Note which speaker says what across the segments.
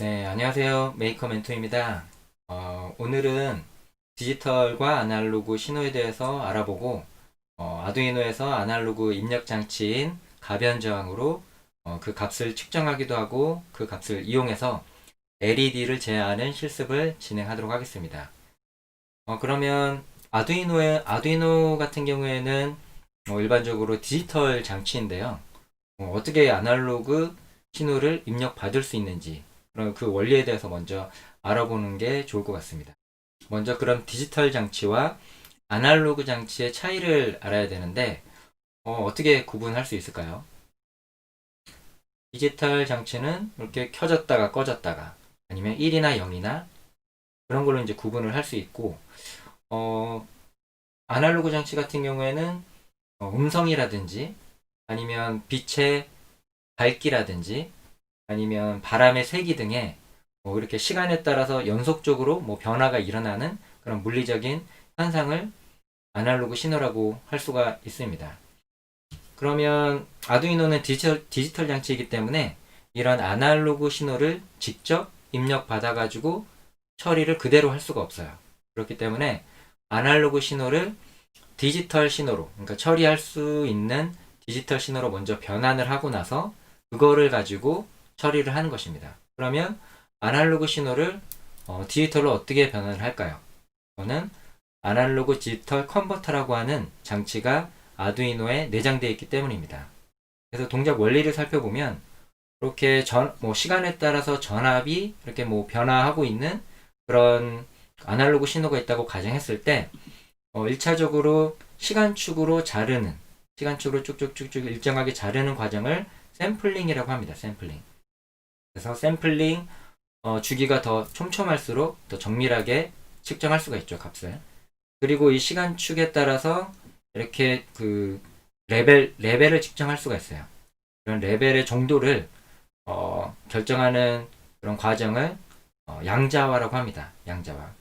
Speaker 1: 네, 안녕하세요. 메이커 멘토입니다. 오늘은 디지털과 아날로그 신호에 대해서 알아보고, 아두이노에서 아날로그 입력 장치인 가변 저항으로 그 값을 측정하기도 하고 그 값을 이용해서 LED를 제어하는 실습을 진행하도록 하겠습니다. 그러면 아두이노 같은 경우에는 일반적으로 디지털 장치인데요. 어떻게 아날로그 신호를 입력받을 수 있는지 그럼 그 원리에 대해서 먼저 알아보는 게 좋을 것 같습니다. 먼저 그럼 디지털 장치와 아날로그 장치의 차이를 알아야 되는데 떻게 구분할 수 있을까요? 디지털 장치는 이렇게 켜졌다가 꺼졌다가 아니면 1이나 0이나 그런 걸로 이제 구분을 할 수 있고 어, 아날로그 장치 같은 경우에는 음성이라든지 아니면 빛의 밝기라든지 아니면 바람의 세기 등의 뭐 이렇게 시간에 따라서 연속적으로 뭐 변화가 일어나는 그런 물리적인 현상을 아날로그 신호라고 할 수가 있습니다. 그러면 아두이노는 디지털 장치이기 때문에 이런 아날로그 신호를 직접 입력받아 가지고 처리를 그대로 할 수가 없어요. 그렇기 때문에 아날로그 신호를 디지털 신호로, 그러니까 처리할 수 있는 디지털 신호로 먼저 변환을 하고 나서 그거를 가지고 처리를 하는 것입니다. 그러면 아날로그 신호를 디지털로 어떻게 변환을 할까요? 저는 아날로그 디지털 컨버터라고 하는 장치가 아두이노에 내장되어 있기 때문입니다. 그래서 동작 원리를 살펴보면 이렇게 뭐 시간에 따라서 전압이 이렇게 뭐 변화하고 있는 그런 아날로그 신호가 있다고 가정했을 때 1차적으로 시간축으로 쭉쭉쭉쭉 일정하게 자르는 과정을 샘플링이라고 합니다. 샘플링. 그래서 샘플링 주기가 더 촘촘할수록 더 정밀하게 측정할 수가 있죠, 값을. 그리고 이 시간축에 따라서 이렇게 그 레벨을 측정할 수가 있어요. 그런 레벨의 정도를 결정하는 그런 과정을 양자화라고 합니다. 양자화.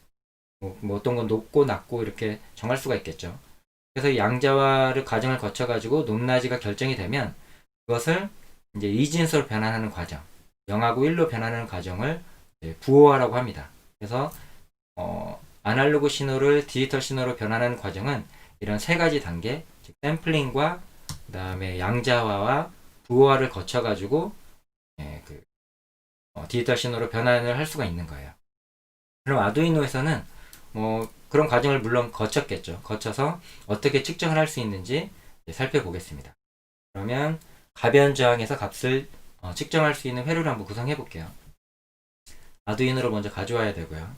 Speaker 1: 뭐 어떤 건 높고 낮고 이렇게 정할 수가 있겠죠. 그래서 이 양자화를 과정을 거쳐가지고 높낮이가 결정이 되면 그것을 이제 이진수로 변환하는 과정, 0하고 1로 변환하는 과정을 부호화라고 합니다. 그래서 아날로그 신호를 디지털 신호로 변환하는 과정은 이런 세 가지 단계, 즉 샘플링과 그 다음에 양자화와 부호화를 거쳐가지고 그 디지털 신호로 변환을 할 수가 있는 거예요. 그럼 아두이노에서는 뭐 그런 과정을 물론 거쳤겠죠. 거쳐서 어떻게 측정을 할 수 있는지 살펴보겠습니다. 그러면 가변 저항에서 값을 측정할 수 있는 회로를 한번 구성해 볼게요. 아두이노를 먼저 가져와야 되고요.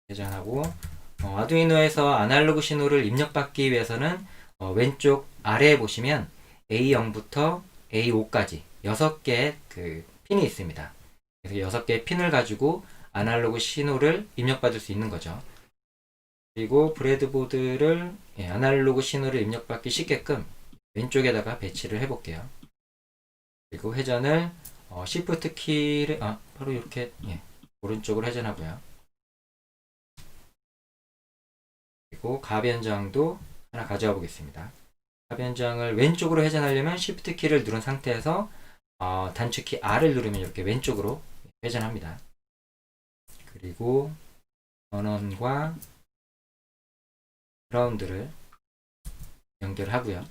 Speaker 1: 계정하고 아두이노에서 아날로그 신호를 입력받기 위해서는 왼쪽 아래에 보시면 A0부터 A5까지 6개의 그 핀이 있습니다. 그래서 6개의 핀을 가지고 아날로그 신호를 입력받을 수 있는 거죠. 그리고 브레드보드를 아날로그 신호를 입력받기 쉽게끔 왼쪽에다가 배치를 해볼게요. 그리고 회전을 Shift 키를 바로 이렇게 오른쪽으로 회전하고요. 그리고 가변저항도 하나 가져와 보겠습니다. 가변저항을 왼쪽으로 회전하려면 Shift 키를 누른 상태에서 단축키 R을 누르면 이렇게 왼쪽으로 회전합니다. 그리고 전원과 그라운드를 연결하고요.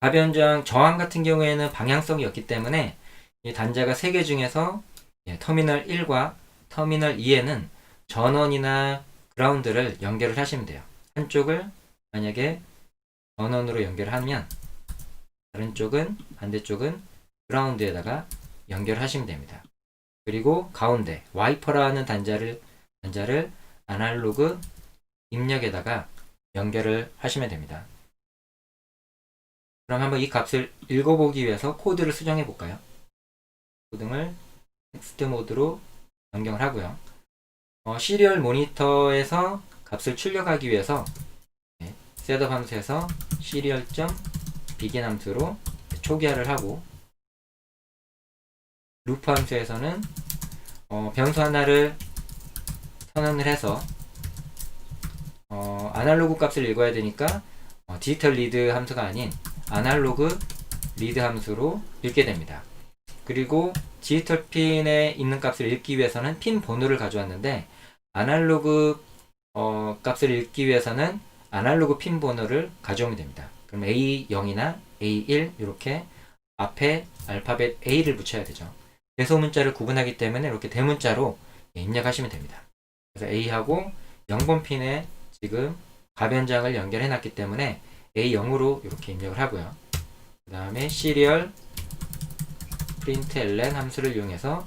Speaker 1: 가변저항 저항 같은 경우에는 방향성이 없기 때문에 이 단자가 3개 중에서 터미널 1과 터미널 2에는 전원이나 그라운드를 연결을 하시면 돼요. 한쪽을 만약에 전원으로 연결하면 다른 쪽은 반대쪽은 그라운드에다가 연결하시면 됩니다. 그리고 가운데 와이퍼라는 단자를 아날로그 입력에다가 연결을 하시면 됩니다. 그럼 한번 이 값을 읽어보기 위해서 코드를 수정해 볼까요? 코딩을 텍스트 모드로 변경을 하고요. 시리얼 모니터에서 값을 출력하기 위해서 셋업 함수에서 시리얼.begin 함수로 초기화를 하고 루프 함수에서는 변수 하나를 선언을 해서 아날로그 값을 읽어야 되니까 디지털 리드 함수가 아닌 아날로그 리드 함수로 읽게 됩니다. 그리고 디지털 핀에 있는 값을 읽기 위해서는 핀 번호를 가져왔는데 아날로그 값을 읽기 위해서는 아날로그 핀 번호를 가져오면 됩니다. 그럼 A0이나 A1 이렇게 앞에 알파벳 A를 붙여야 되죠. 대소 문자를 구분하기 때문에 이렇게 대문자로 입력하시면 됩니다. 그래서 A하고 0번 핀에 지금 가변장을 연결해 놨기 때문에 A0으로 이렇게 입력을 하고요. 그 다음에 시리얼 println 함수를 이용해서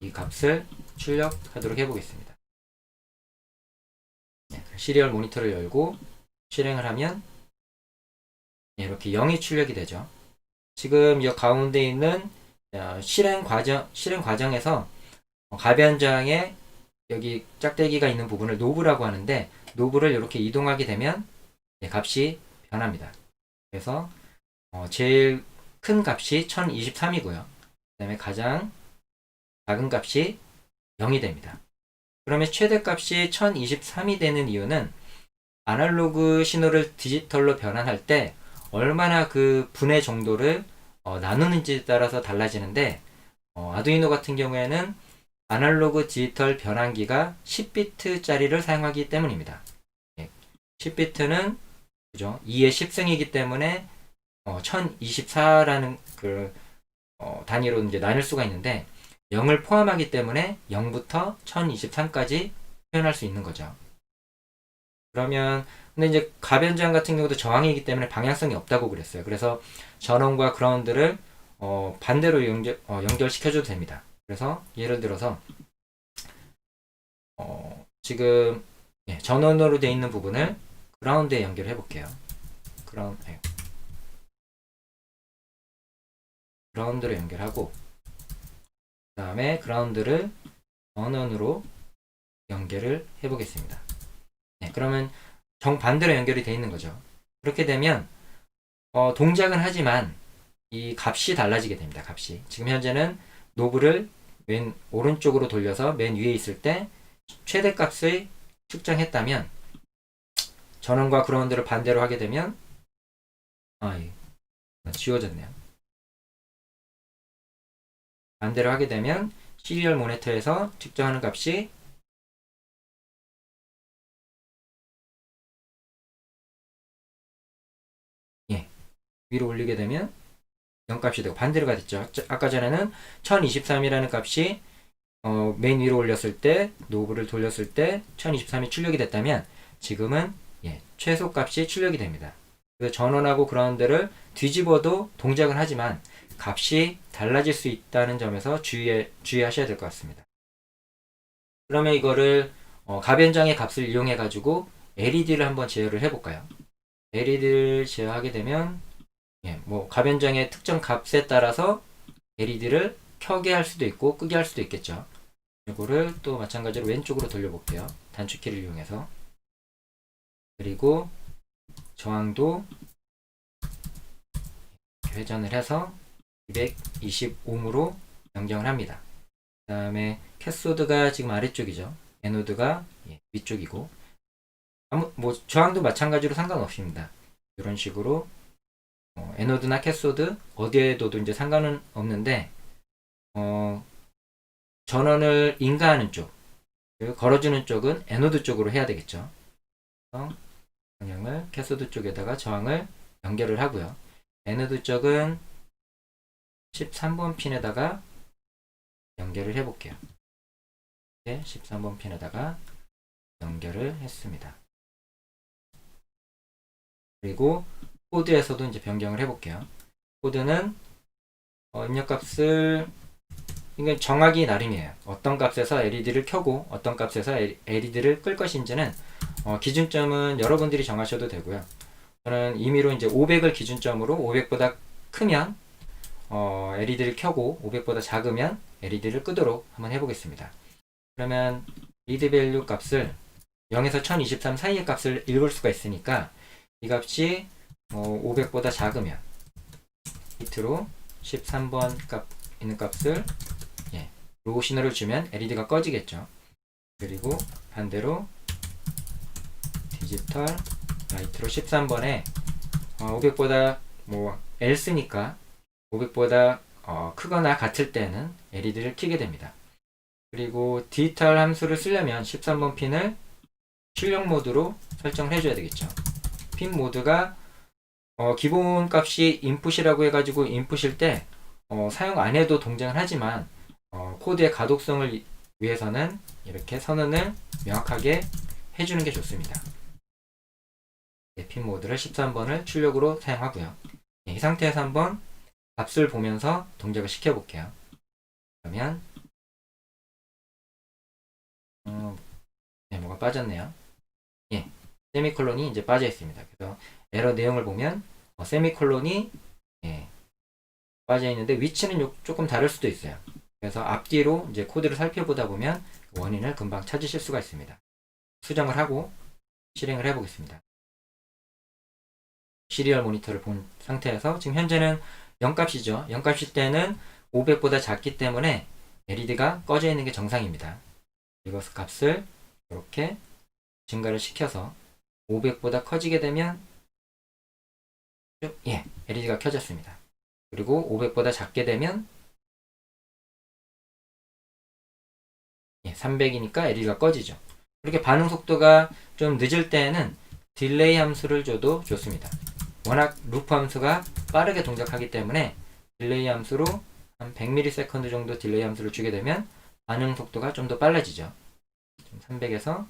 Speaker 1: 이 값을 출력하도록 해보겠습니다. 시리얼 모니터를 열고 실행을 하면 이렇게 0이 출력이 되죠. 지금 이 가운데 있는 실행 과정에서 가변장에 여기 짝대기가 있는 부분을 노브라고 하는데 노브를 이렇게 이동하게 되면 값이 변합니다. 그래서 제일 큰 값이 1023이고요. 그 다음에 가장 작은 값이 0이 됩니다. 그러면 최대값이 1023이 되는 이유는 아날로그 신호를 디지털로 변환할 때 얼마나 그 분의 정도를 나누는지에 따라서 달라지는데 아두이노 같은 경우에는 아날로그 디지털 변환기가 10비트짜리를 사용하기 때문입니다. 10비트는 그죠? 2의 10승이기 때문에 1024라는 그 단위로 이제 나눌 수가 있는데 0을 포함하기 때문에 0부터 1023까지 표현할 수 있는 거죠. 그러면 근데 이제 가변장 같은 경우도 저항이기 때문에 방향성이 없다고 그랬어요. 그래서 전원과 그라운드를 반대로 연결시켜줘도 됩니다. 그래서 예를 들어서 지금 전원으로 되어 있는 부분을 그라운드에 연결해 볼게요. 그라운드로 연결하고 그 다음에 그라운드를 전원으로 연결을 해 보겠습니다. 그러면 정반대로 연결이 되어 있는 거죠. 그렇게 되면 동작은 하지만 이 값이 달라지게 됩니다. 값이 지금 현재는 노브를 맨 오른쪽으로 돌려서 맨 위에 있을 때 최대값을 측정했다면 전원과 그라운드를 반대로 하게 되면 지워졌네요. 반대로 하게 되면 시리얼 모니터에서 측정하는 값이 위로 올리게 되면 0값이 되고 반대로 가됐죠. 아까 전에는 1023이라는 값이 맨 위로 올렸을 때 노브를 돌렸을 때 1023이 출력이 됐다면 지금은 최소값이 출력이 됩니다. 그래서 전원하고 그라운드를 뒤집어도 동작은 하지만 값이 달라질 수 있다는 점에서 주의하셔야 될 것 같습니다. 그러면 이거를 가변장의 값을 이용해 가지고 LED를 한번 제어를 해볼까요? LED를 제어하게 되면 가변장의 특정 값에 따라서 LED를 켜게 할 수도 있고 끄게 할 수도 있겠죠. 이거를 또 마찬가지로 왼쪽으로 돌려볼게요. 단축키를 이용해서. 그리고 저항도 회전을 해서 220ohm으로 변경을 합니다. 그 다음에 캐소드가 지금 아래쪽이죠. 에노드가 위쪽이고 저항도 마찬가지로 상관없습니다. 이런 식으로 에노드나 캐소드 어디에 둬도 이제 상관은 없는데 전원을 인가하는 쪽 그리고 걸어주는 쪽은 에노드 쪽으로 해야 되겠죠. 방향을 캐소드 쪽에다가 저항을 연결을 하고요. 에노드 쪽은 13번 핀에다가 연결을 해 볼게요. 13번 핀에다가 연결을 했습니다. 그리고 코드에서도 이제 변경을 해 볼게요. 코드는 입력값을 이건 정하기 나름이에요. 어떤 값에서 LED를 켜고 어떤 값에서 LED를 끌 것인지는 기준점은 여러분들이 정하셔도 되고요. 저는 임의로 이제 500을 기준점으로 500보다 크면 LED를 켜고 500보다 작으면 LED를 끄도록 한번 해보겠습니다. 그러면 리드 밸류 값을 0에서 1023 사이의 값을 읽을 수가 있으니까 이 값이 500보다 작으면 히트로 13번 값 있는 값을 로우 신호를 주면 LED가 꺼지겠죠. 그리고 반대로 디지털 라이트로 13번에 500보다 L 쓰니까 500보다 크거나 같을 때는 LED를 켜게 됩니다. 그리고 디지털 함수를 쓰려면 13번 핀을 출력 모드로 설정을 해줘야 되겠죠. 핀 모드가 기본 값이 인풋이라고 해가지고 인풋일 때 사용 안 해도 동작을 하지만 코드의 가독성을 위해서는 이렇게 선언을 명확하게 해주는 게 좋습니다. 핀 모드를 13번을 출력으로 사용하고요. 이 상태에서 한번 값을 보면서 동작을 시켜볼게요. 그러면 뭐가 빠졌네요. 예, 세미콜론이 이제 빠져 있습니다. 그래서 에러 내용을 보면 세미콜론이 빠져 있는데 위치는 조금 다를 수도 있어요. 그래서 앞뒤로 이제 코드를 살펴보다 보면 원인을 금방 찾으실 수가 있습니다. 수정을 하고 실행을 해보겠습니다. 시리얼 모니터를 본 상태에서 지금 현재는 0값이죠. 0값일 때는 500보다 작기 때문에 LED가 꺼져 있는 게 정상입니다. 이것 값을 이렇게 증가를 시켜서 500보다 커지게 되면 LED가 켜졌습니다. 그리고 500보다 작게 되면 300이니까 LED가 꺼지죠. 이렇게 반응 속도가 좀 늦을 때는 딜레이 함수를 줘도 좋습니다. 워낙 루프 함수가 빠르게 동작하기 때문에 딜레이 함수로 한 100ms 정도 딜레이 함수를 주게 되면 반응 속도가 좀 더 빨라지죠. 300에서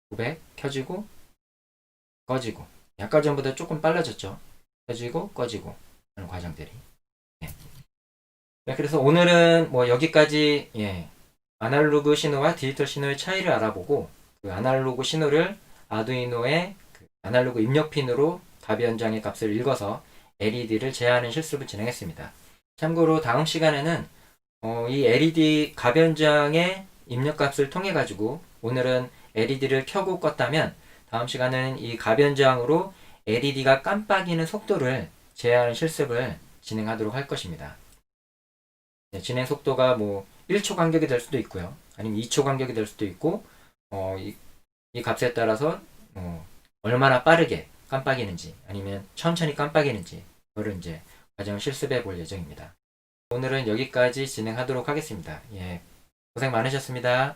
Speaker 1: 900 켜지고 꺼지고, 아까 전보다 조금 빨라졌죠. 켜지고 꺼지고 하는 과정들이. 그래서 오늘은 뭐 여기까지 아날로그 신호와 디지털 신호의 차이를 알아보고, 그 아날로그 신호를 아두이노의 아날로그 입력 핀으로 가변장의 값을 읽어서 LED를 제어하는 실습을 진행했습니다. 참고로 다음 시간에는 이 LED 가변장의 입력 값을 통해 가지고, 오늘은 LED를 켜고 껐다면 다음 시간은 이 가변장으로 LED가 깜빡이는 속도를 제어하는 실습을 진행하도록 할 것입니다. 진행 속도가 뭐 1초 간격이 될 수도 있고요. 아니면 2초 간격이 될 수도 있고, 이 값에 따라서 얼마나 빠르게 깜빡이는지 아니면 천천히 깜빡이는지, 그거를 이제 과정을 실습해 볼 예정입니다. 오늘은 여기까지 진행하도록 하겠습니다. 고생 많으셨습니다.